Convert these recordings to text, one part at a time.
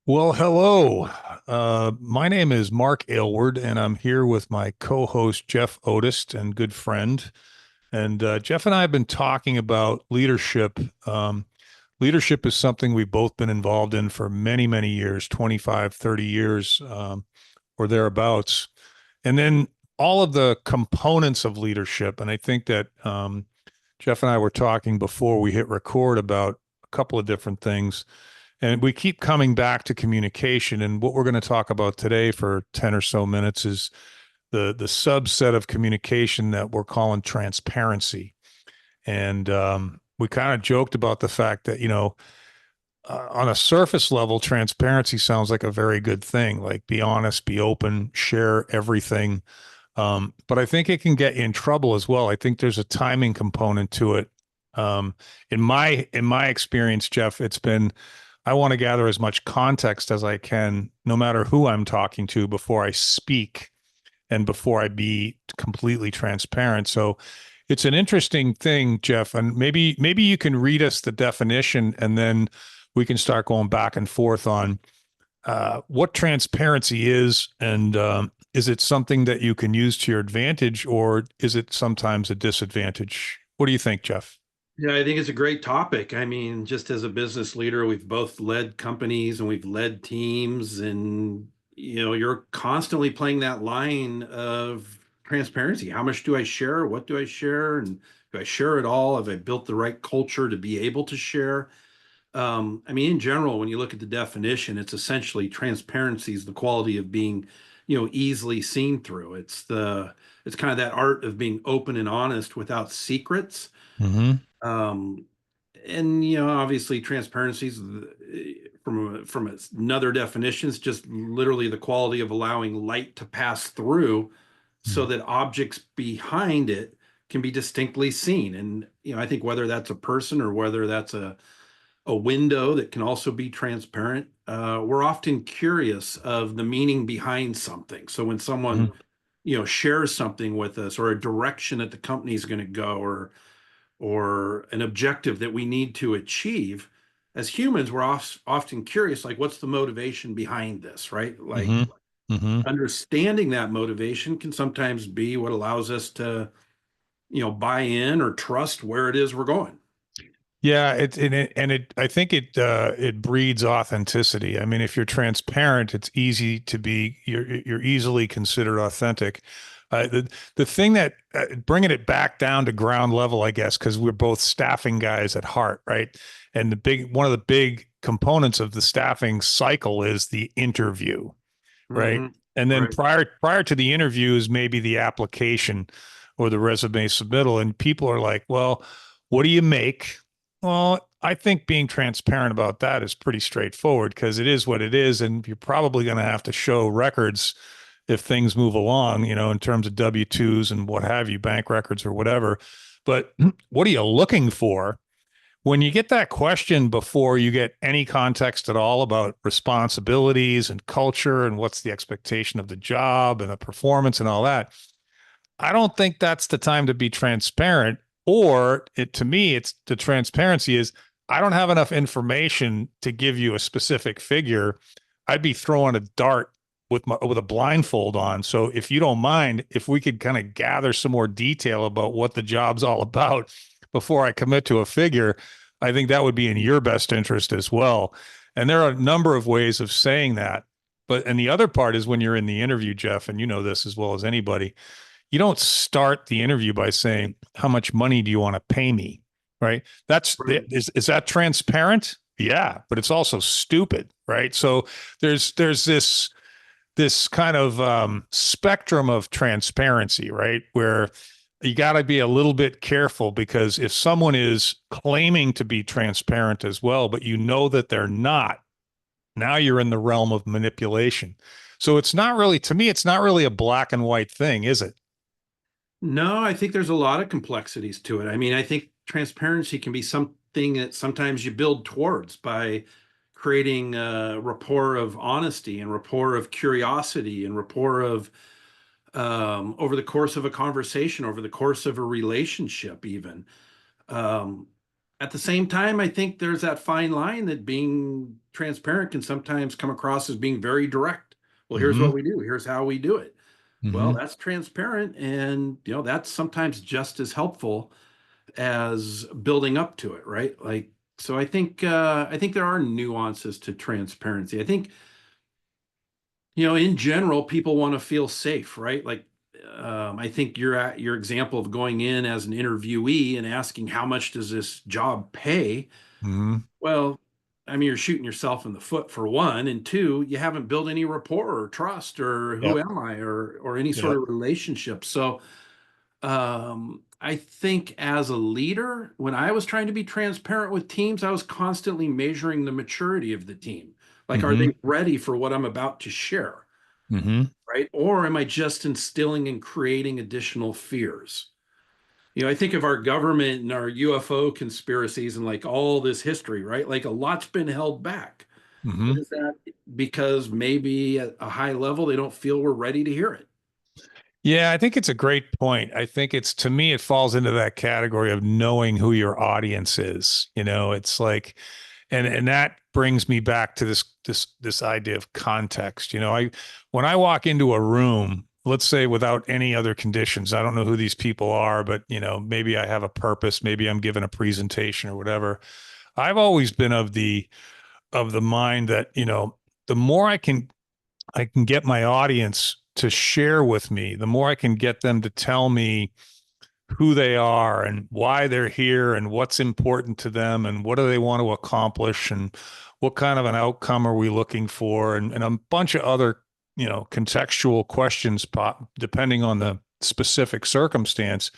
Well, hello. My name is Mark Aylward, and I'm here with my co-host Jeff Otis and good friend. And Jeff and I have been talking about leadership. Leadership is something we've both been involved in for many, many years, 25, 30 years, or thereabouts. And then all of the components of leadership. And I think that Jeff and I were talking before we hit record about a couple of different things. And we keep coming back to communication. And what we're going to talk about today for 10 or so minutes is the subset of communication that we're calling transparency. And we kind of joked about the fact that, on a surface level, transparency sounds like a very good thing, like be honest, be open, share everything. But I think it can get you in trouble as well. I think there's a timing component to it. Um, in my experience, Jeff, it's been I want to gather as much context as I can, no matter who I'm talking to, before I speak and before I be completely transparent. So it's an interesting thing, Jeff, and maybe you can read us the definition, and then we can start going back and forth on what transparency is, and is it something that you can use to your advantage, or is it sometimes a disadvantage? What do you think, Jeff? Yeah, I think it's a great topic. I mean, just as a business leader, we've both led companies and we've led teams, and you're constantly playing that line of transparency. How much do I share? What do I share? And do I share it all? Have I built the right culture to be able to share? I mean, in general, when you look at the definition, it's essentially transparency is the quality of being, easily seen through. It's kind of that art of being open and honest without secrets. Mm-hmm. Um, and obviously, transparency is from another definition is just literally the quality of allowing light to pass through, so that objects behind it can be distinctly seen. And I think whether that's a person or whether that's a window that can also be transparent, we're often curious of the meaning behind something. So when someone Mm-hmm. shares something with us, or a direction that the company is going to go, or an objective that we need to achieve, as humans we're often curious, like, what's the motivation behind this, right? Like, Mm-hmm. Mm-hmm. understanding that motivation can sometimes be what allows us to buy in or trust where it is we're going. Yeah, I think it breeds authenticity. I mean, if you're transparent, it's easy to be you're easily considered authentic. The thing that bringing it back down to ground level, I guess, because we're both staffing guys at heart, right? And the big one of the big components of the staffing cycle is the interview, right? Hmm. And then Right. prior to the interview is maybe the application or the resume submittal, and people are like, "Well, what do you make?" Well, I think being transparent about that is pretty straightforward because it is what it is, and you're probably going to have to show records if things move along, in terms of W-2s and what have you, bank records or whatever. But what are you looking for? When you get that question before you get any context at all about responsibilities and culture and what's the expectation of the job and the performance and all that, I don't think that's the time to be transparent. Or to me, it's the transparency is I don't have enough information to give you a specific figure. I'd be throwing a dart with a blindfold on. So if you don't mind, if we could kind of gather some more detail about what the job's all about before I commit to a figure, I think that would be in your best interest as well. And there are a number of ways of saying that. And the other part is when you're in the interview, Jeff, and you know this as well as anybody, you don't start the interview by saying, how much money do you want to pay me? Right. Right. Is that transparent? Yeah, but it's also stupid, right? So there's this kind of spectrum of transparency, right? Where you got to be a little bit careful because if someone is claiming to be transparent as well, but you know that they're not, now you're in the realm of manipulation. So it's not really, to me, it's not really a black and white thing, is it? No, I think there's a lot of complexities to it. I mean, I think transparency can be something that sometimes you build towards by creating a rapport of honesty and rapport of curiosity and rapport of, over the course of a conversation, over the course of a relationship, even. Um, At the same time, I think there's that fine line that being transparent can sometimes come across as being very direct. Well, here's what Mm-hmm. we do. Here's how we do it. Well, Mm-hmm. that's transparent, and that's sometimes just as helpful as building up to it, right? Like, so I think there are nuances to transparency. I think in general, people want to feel safe, right? Like, I think your example of going in as an interviewee and asking how much does this job pay? Mm-hmm. Well, I mean, you're shooting yourself in the foot for one, and two, you haven't built any rapport or trust or who Yep. am I or any sort Yep. of relationship. So I think as a leader, when I was trying to be transparent with teams, I was constantly measuring the maturity of the team. Like, are Mm-hmm. they ready for what I'm about to share? Mm-hmm. Right? Or am I just instilling and creating additional fears? I think of our government and our UFO conspiracies and like all this history, right? Like a lot's been held back. Mm-hmm. But is that because maybe at a high level they don't feel we're ready to hear it? Yeah, I think it's a great point. I think it's to me, it falls into that category of knowing who your audience is. It's like, and that brings me back to this idea of context. When I walk into a room, let's say without any other conditions, I don't know who these people are, but maybe I have a purpose, maybe I'm giving a presentation or whatever. I've always been of the mind that, the more I can get my audience to share with me, the more I can get them to tell me who they are and why they're here and what's important to them and what do they want to accomplish and what kind of an outcome are we looking for and a bunch of other contextual questions depending on the specific circumstance.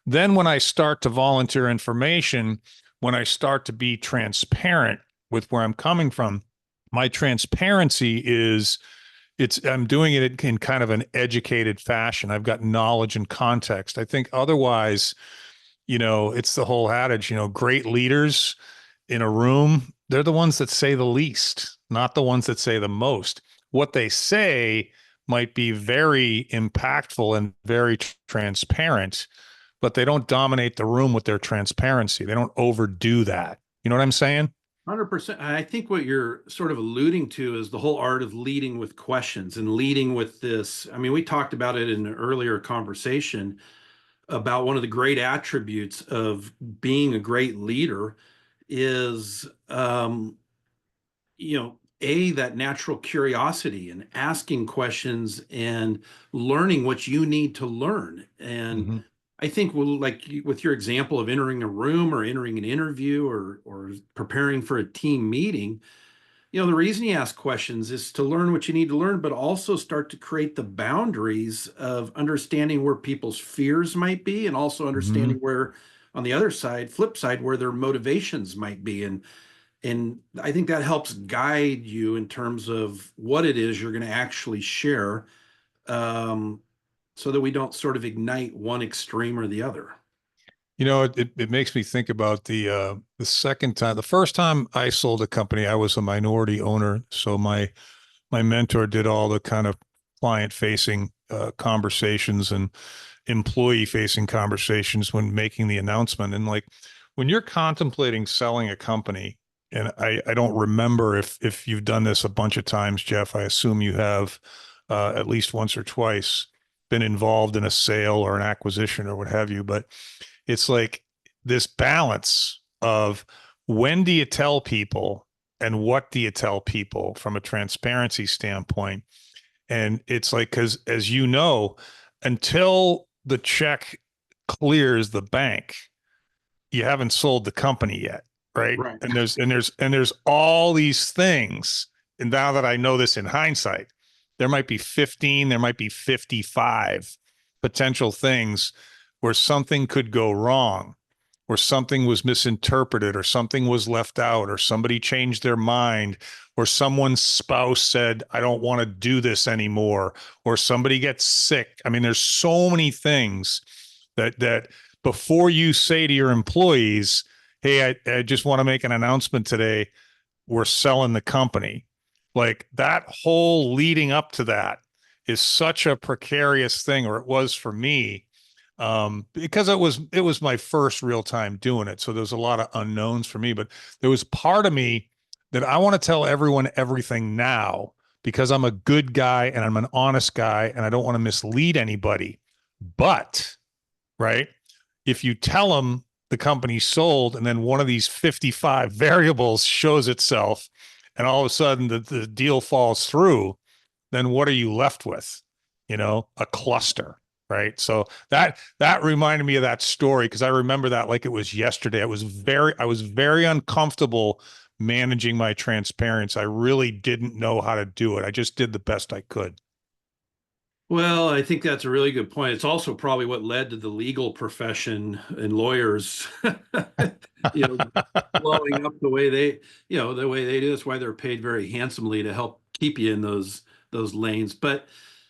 Then when I start to volunteer information, when I start to be transparent with where I'm coming from, my transparency is it's I'm doing it in kind of an educated fashion. I've got knowledge and context. I think otherwise, it's the whole adage, great leaders in a room, they're the ones that say the least, not the ones that say the most. What they say might be very impactful and very transparent, but they don't dominate the room with their transparency. They don't overdo that. You know what I'm saying? 100%. I think what you're sort of alluding to is the whole art of leading with questions and leading with this. I mean, we talked about it in an earlier conversation about one of the great attributes of being a great leader is that natural curiosity and asking questions and learning what you need to learn. And Mm-hmm. I think, well, like with your example of entering a room or entering an interview or preparing for a team meeting, the reason you ask questions is to learn what you need to learn, but also start to create the boundaries of understanding where people's fears might be and also Mm-hmm. understanding where, on the other side, flip side, where their motivations might be. And I think that helps guide you in terms of what it is you're going to actually share, um, so that we don't sort of ignite one extreme or the other. It makes me think about the second time. The first time I sold a company, I was a minority owner, so my mentor did all the kind of client facing conversations and employee facing conversations when making the announcement. And like when you're contemplating selling a company, and I don't remember if you've done this a bunch of times, Jeff. I assume you have at least once or twice been involved in a sale or an acquisition or what have you. But it's like this balance of when do you tell people and what do you tell people from a transparency standpoint. And it's like, because as you know, until the check clears the bank, you haven't sold the company yet, right? Right. And there's all these things. And now that I know this in hindsight, there might be 15, there might be 55 potential things where something could go wrong, where something was misinterpreted, or something was left out, or somebody changed their mind, or someone's spouse said, I don't want to do this anymore, or somebody gets sick. I mean, there's so many things that before you say to your employees, hey, I just want to make an announcement today, we're selling the company. Like that whole leading up to that is such a precarious thing, or it was for me. because it was my first real time doing it. So there's a lot of unknowns for me, but there was part of me that I want to tell everyone everything now because I'm a good guy and I'm an honest guy and I don't want to mislead anybody. But right, if you tell them the company sold and then one of these 55 variables shows itself and all of a sudden the deal falls through, then what are you left with? A cluster, right? So that reminded me of that story because I remember that like it was yesterday. I was very uncomfortable managing my transparency. I really didn't know how to do it. I just did the best I could. Well, I think that's a really good point. It's also probably what led to the legal profession and lawyers, you know, blowing up the way they do. That's why they're paid very handsomely to help keep you in those lanes. But,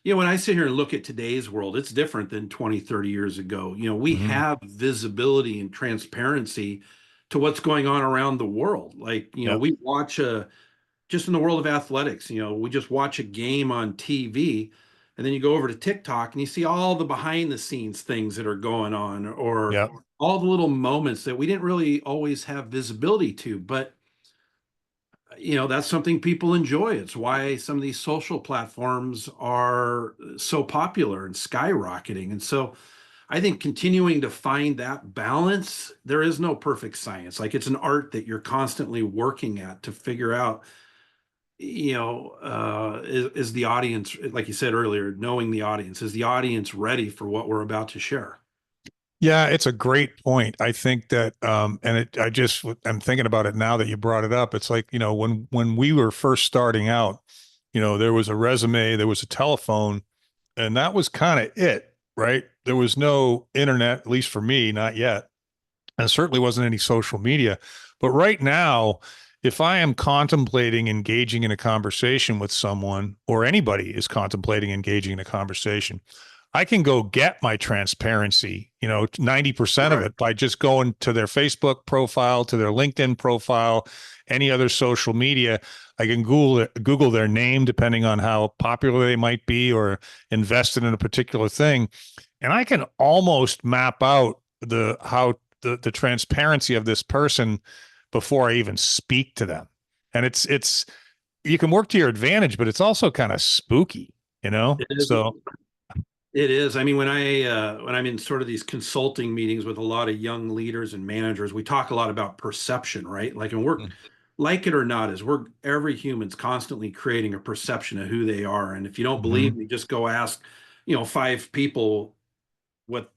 when I sit here and look at today's world, it's different than 20, 30 years ago. We Hmm. have visibility and transparency to what's going on around the world. Like, Yep. we watch just in the world of athletics, we just watch a game on TV and then you go over to TikTok and you see all the behind the scenes things that are going on or Yep. all the little moments that we didn't really always have visibility to. But, that's something people enjoy. It's why some of these social platforms are so popular and skyrocketing. And so I think continuing to find that balance, there is no perfect science. Like it's an art that you're constantly working at to figure out is the audience, like you said earlier, knowing the audience, is the audience ready for what we're about to share? Yeah, it's a great point. I think that, and I'm thinking about it now that you brought it up. It's like, when we were first starting out, there was a resume, there was a telephone, and that was kind of it, right? There was no internet, at least for me, not yet. And certainly wasn't any social media. But right now, if I am contemplating engaging in a conversation with someone, or anybody is contemplating engaging in a conversation, I can go get my transparency, 90% of Right. it by just going to their Facebook profile, to their LinkedIn profile, any other social media. I can Google their name, depending on how popular they might be or invested in a particular thing. And I can almost map out the transparency of this person before I even speak to them. And it's you can work to your advantage, but it's also kind of spooky, you know? It is. So It is. I mean, when I'm in sort of these consulting meetings with a lot of young leaders and managers, we talk a lot about perception, right? Like, and we're like it or not, is we're every human's constantly creating a perception of who they are. And if you don't mm-hmm. believe me, just go ask, five people what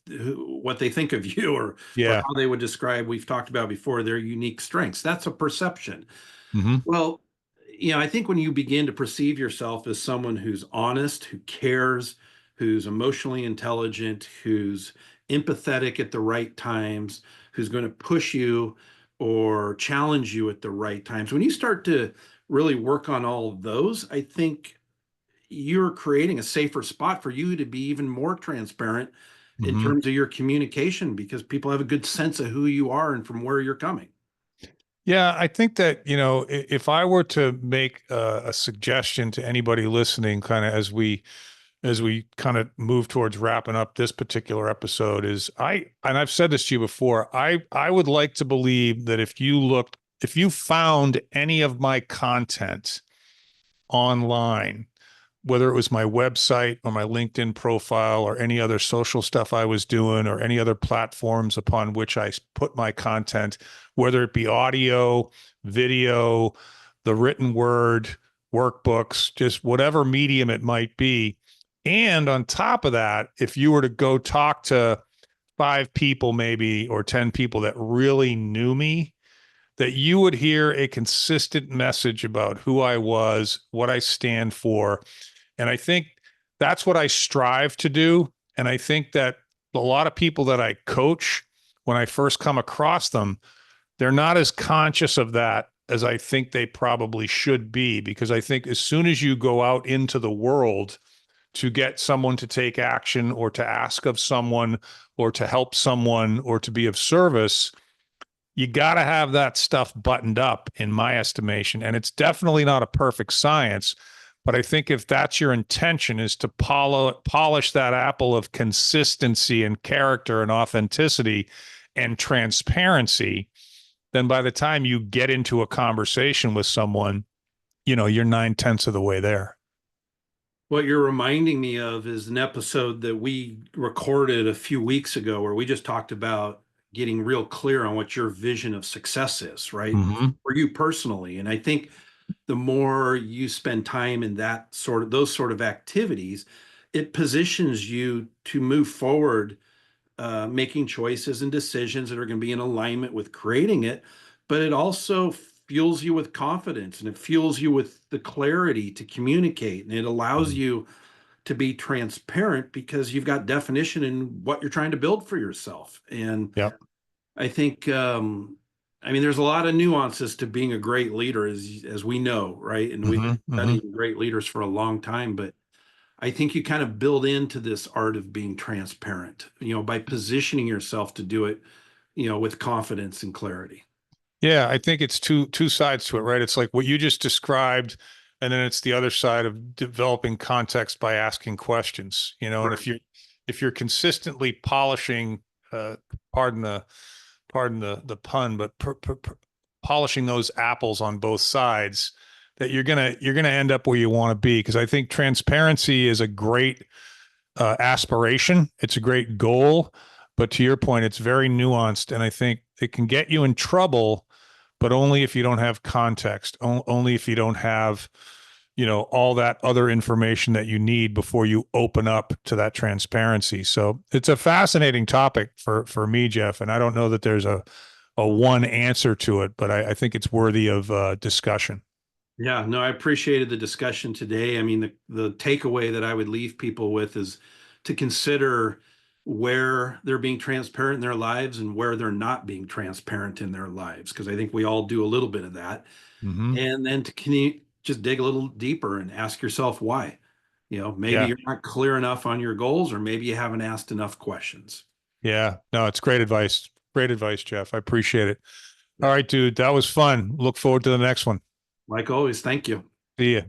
they think of you or Yeah. how they would describe, we've talked about before, their unique strengths. That's a perception. Mm-hmm. Well, I think when you begin to perceive yourself as someone who's honest, who cares, who's emotionally intelligent, who's empathetic at the right times, who's going to push you or challenge you at the right times, when you start to really work on all of those, I think you're creating a safer spot for you to be even more transparent in Mm-hmm. terms of your communication because people have a good sense of who you are and from where you're coming. Yeah, I think that, if I were to make a suggestion to anybody listening, kind of as we kind of move towards wrapping up this particular episode, and I've said this to you before, I would like to believe that if you found any of my content online, whether it was my website or my LinkedIn profile or any other social stuff I was doing or any other platforms upon which I put my content, whether it be audio, video, the written word, workbooks, just whatever medium it might be. And on top of that, if you were to go talk to five people, maybe, or 10 people that really knew me, that you would hear a consistent message about who I was, what I stand for, and I think that's what I strive to do. And I think that a lot of people that I coach, when I first come across them, they're not as conscious of that as I think they probably should be. Because I think as soon as you go out into the world to get someone to take action or to ask of someone or to help someone or to be of service, you got to have that stuff buttoned up, in my estimation. And it's definitely not a perfect science, But I think if that's your intention, is to polish that apple of consistency and character and authenticity and transparency, then by the time you get into a conversation with someone, you're 9/10 of the way there. What you're reminding me of is an episode that we recorded a few weeks ago where we just talked about getting real clear on what your vision of success is, right? Hmm. For you personally. And I think the more you spend time in those sort of activities, it positions you to move forward, making choices and decisions that are going to be in alignment with creating it. But it also fuels you with confidence, and it fuels you with the clarity to communicate, and it allows you to be transparent because you've got definition in what you're trying to build for yourself. And Yep. I think, I mean, there's a lot of nuances to being a great leader, as we know, right? And we've Hmm. been Hmm. studying great leaders for a long time, but I think you kind of build into this art of being transparent, by positioning yourself to do it, with confidence and clarity. Yeah, I think it's two sides to it, right? It's like what you just described, and then it's the other side of developing context by asking questions, and Right. if you're consistently polishing, uh, pardon the pardon the pun, but polishing those apples on both sides, that you're gonna end up where you want to be. Because I think transparency is a great aspiration. It's a great goal, but to your point, it's very nuanced, and I think it can get you in trouble, but only if you don't have context, only if you don't have, all that other information that you need before you open up to that transparency. So it's a fascinating topic for me, Jeff, and I don't know that there's a one answer to it, but I think it's worthy of discussion. Yeah, no, I appreciated the discussion today. I mean, the takeaway that I would leave people with is to consider where they're being transparent in their lives and where they're not being transparent in their lives, because I think we all do a little bit of that. Hmm. And then can you just dig a little deeper and ask yourself why? Maybe Yeah. you're not clear enough on your goals, or maybe you haven't asked enough questions. Yeah. No, it's great advice. Great advice, Jeff. I appreciate it. All Yeah. right, dude. That was fun. Look forward to the next one. Like always, thank you. See ya.